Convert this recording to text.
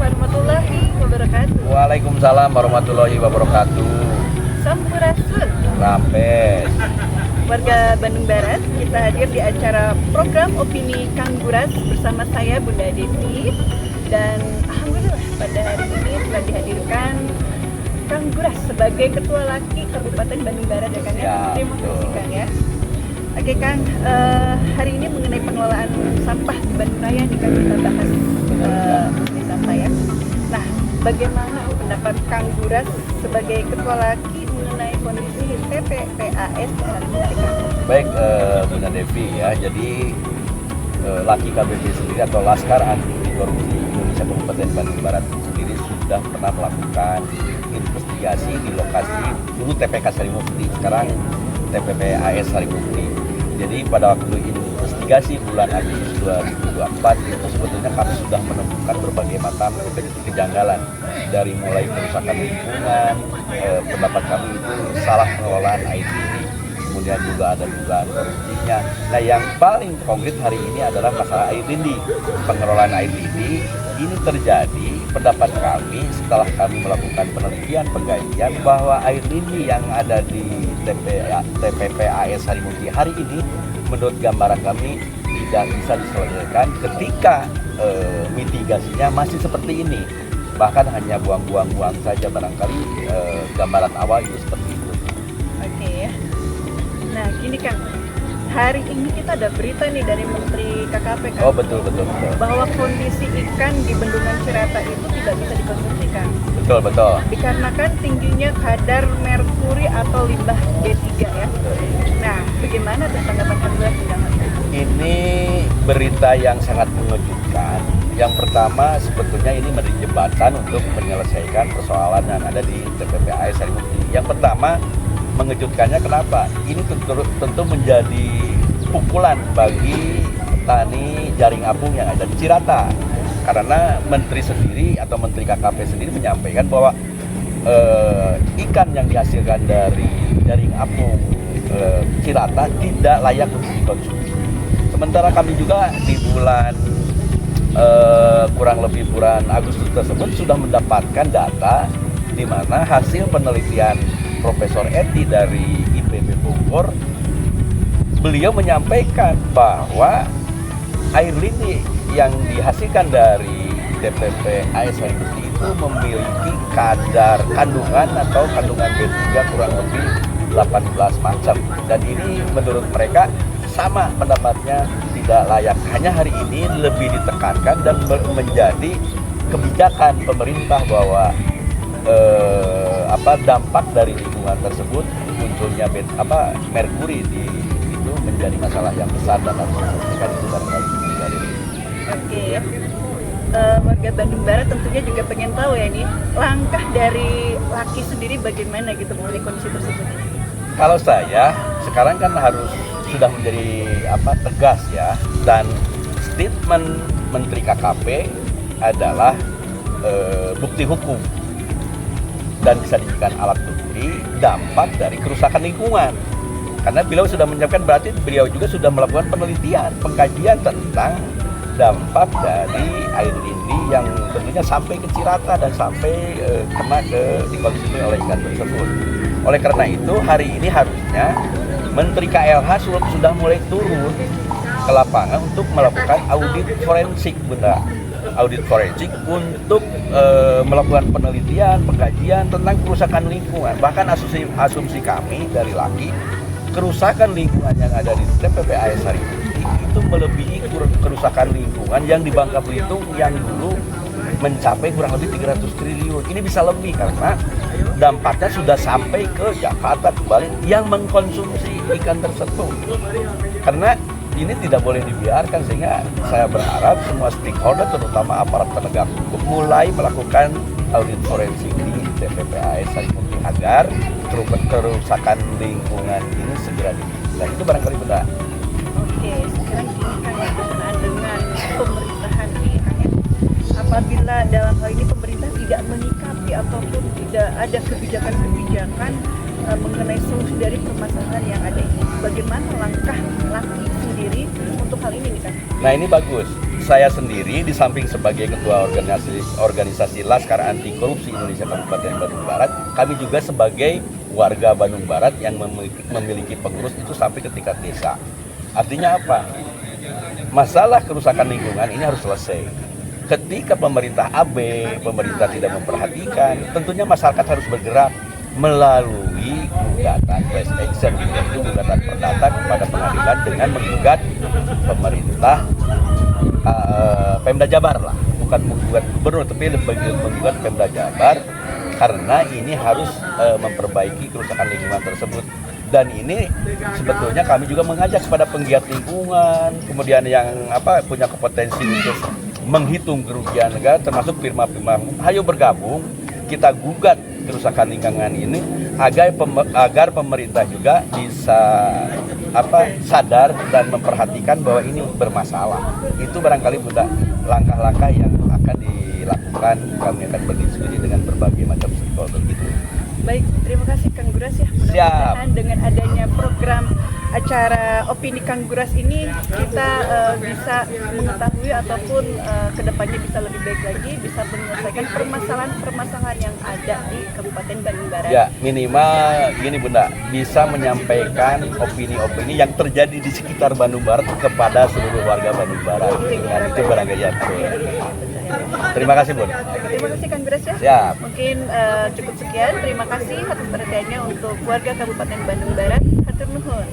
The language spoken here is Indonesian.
warahmatullahi wabarakatuh. Waalaikumsalam warahmatullahi wabarakatuh. Sampurasun. Rampes. Warga Bandung Barat, kita hadir di acara program Opini Kang Guras bersama saya Bunda Devi. Dan alhamdulillah pada hari ini telah dihadirkan Kang Guras sebagai Ketua Laki Kabupaten Bandung Barat ya Kang ya. Terima kasih Kang ya. Oke Kang, hari ini mengenai pengelolaan sampah di Bandung Raya nih Kang, kita bahas di sampah ya. Nah, bagaimana pendapat Kang Guras sebagai Ketua Laki mengenai kondisi TPPAS hari ini Kang? Baik Bunda Devi ya, jadi Laki KBP sendiri atau Laskar Anti Korupsi Indonesia Kabupaten Bandung Barat sendiri sudah pernah melakukan investigasi di lokasi dulu TPK Sarimukti, sekarang TPPAS Sarimukti. Jadi pada waktu investigasi bulan Agustus 2024 itu sebetulnya kami sudah menemukan berbagai macam kejanggalan, dari mulai kerusakan lingkungan, pendapat kami itu salah pengelolaan air ini, kemudian juga ada dugaan korupsinya. Nah yang paling konkret hari ini adalah masalah air lindi. Pengelolaan air lindi ini terjadi, pendapat kami setelah kami melakukan penelitian pengkajian bahwa air lindi yang ada di TPPAS Sarimukti hari ini menurut gambaran kami tidak bisa diselesaikan ketika mitigasinya masih seperti ini, bahkan hanya buang-buang saja. Barangkali gambaran awal itu seperti itu. Oke ya. Nah gini Kang, hari ini kita ada berita nih dari Menteri KKP Kang. Oh betul. Bahwa kondisi ikan di Bendungan Cirata itu tidak bisa dikonsumsi Kang. Betul. Dikarenakan tingginya kadar merkuri atau limbah D3 ya. Nah, bagaimana tanggapan Kang Guras tentang hal ini? Ini berita yang sangat mengejutkan. Yang pertama sebetulnya ini menjadi jembatan untuk menyelesaikan persoalan yang ada di TPPAS Sarimukti. Yang pertama mengejutkannya kenapa? Ini tentu menjadi pukulan bagi petani jaring apung yang ada di Cirata. Karena Menteri sendiri atau Menteri KKP sendiri menyampaikan bahwa ikan yang dihasilkan dari jaring apung Cirata tidak layak untuk dikonsumsi. Sementara kami juga di bulan kurang lebih bulan Agustus tersebut sudah mendapatkan data di mana hasil penelitian Profesor Eti dari IPB Bogor, beliau menyampaikan bahwa air lindi yang dihasilkan dari TPPAS Sarimukti itu memiliki kadar kandungan atau kandungan B3 kurang lebih 18 macam, dan ini menurut mereka sama pendapatnya tidak layak. Hanya hari ini lebih ditekankan dan menjadi kebijakan pemerintah bahwa dampak dari lingkungan tersebut munculnya merkuri di itu menjadi masalah yang besar dan harus diselesaikan itu barangkali. Oke ya. Warga Bandung Barat tentunya juga pengen tahu ya ini langkah dari Laki sendiri bagaimana gitu mengenai kondisi tersebut. Kalau saya sekarang kan harus sudah menjadi tegas ya, dan statement Menteri KKP adalah bukti hukum dan bisa dijadikan alat bukti dampak dari kerusakan lingkungan. Karena beliau sudah menyiapkan, berarti beliau juga sudah melakukan penelitian, pengkajian tentang dampak dari air lindi yang tentunya sampai ke Cirata dan sampai kena dikonsumsi oleh ikan tersebut. Oleh karena itu hari ini harusnya Menteri KLH sudah mulai turun ke lapangan untuk melakukan audit forensik, Bunda. Audit forensik untuk melakukan penelitian, pengkajian tentang kerusakan lingkungan. Bahkan asumsi kami dari Laki, kerusakan lingkungan yang ada di TPPAS Sarimukti itu melebihi kerusakan lingkungan yang di Bangka Belitung yang dulu mencapai kurang lebih 300 triliun. Ini bisa lebih karena dampaknya sudah sampai ke Jakarta kembali yang mengkonsumsi ikan tersebut. Karena ini tidak boleh dibiarkan, sehingga saya berharap semua stakeholder terutama aparat penegak hukum mulai melakukan audit forensik di TPPAS Sarimukti agar kerusakan lingkungan ini segera dihentikan. Itu barangkali benar. Oke, sekarang gini Kang ya, berkenaan dengan pemerintahan nih Kang ya. Apabila dalam hal ini pemerintah tidak menyikapi ataupun tidak ada kebijakan-kebijakan mengenai solusi dari permasalahan yang ada ini, bagaimana langkah Laki sendiri untuk hal ini nih Kang? Nah ini bagus. saya sendiri di samping sebagai ketua organisasi Laskar Anti Korupsi Indonesia Kabupaten Bandung Barat, kami juga sebagai warga Bandung Barat yang memiliki pengurus itu sampai ke tingkat desa. Artinya apa? Masalah kerusakan lingkungan ini harus selesai. Ketika pemerintah abe, pemerintah tidak memperhatikan, tentunya masyarakat harus bergerak melalui gugatan class action, yaitu gugatan perdata kepada pengadilan dengan menggugat pemerintah Pemda Jabar lah, bukan menggugat gubernur tapi lebih menggugat Pemda Jabar karena ini harus memperbaiki kerusakan lingkungan tersebut. Dan ini sebetulnya kami juga mengajak kepada penggiat lingkungan, kemudian yang punya kompetensi untuk menghitung kerugian negara, termasuk firma-firma, ayo bergabung, kita gugat kerusakan lingkungan ini agar pemerintah juga bisa sadar dan memperhatikan bahwa ini bermasalah. Itu barangkali Bunda langkah-langkah yang akan dilakukan. Kami akan berdiskusi dengan berbagai macam stakeholder gitu. Baik, terima kasih Kang Guras ya. Mudah-mudahan dengan adanya program acara opini Kang Guras ini kita bisa mengetahui ataupun kedepannya bisa lebih baik lagi, bisa menyelesaikan permasalahan yang ada di Kabupaten Bandung Barat. Ya, minimal gini Bunda, bisa menyampaikan opini-opini yang terjadi di sekitar Bandung Barat kepada seluruh warga Bandung Barat. Itu barangkali ya. Terima kasih Bun. Terima kasih Kang Guras ya. Siap. Mungkin cukup sekian. Terima kasih atas perhatiannya untuk warga Kabupaten Bandung Barat. Hatur nuhun.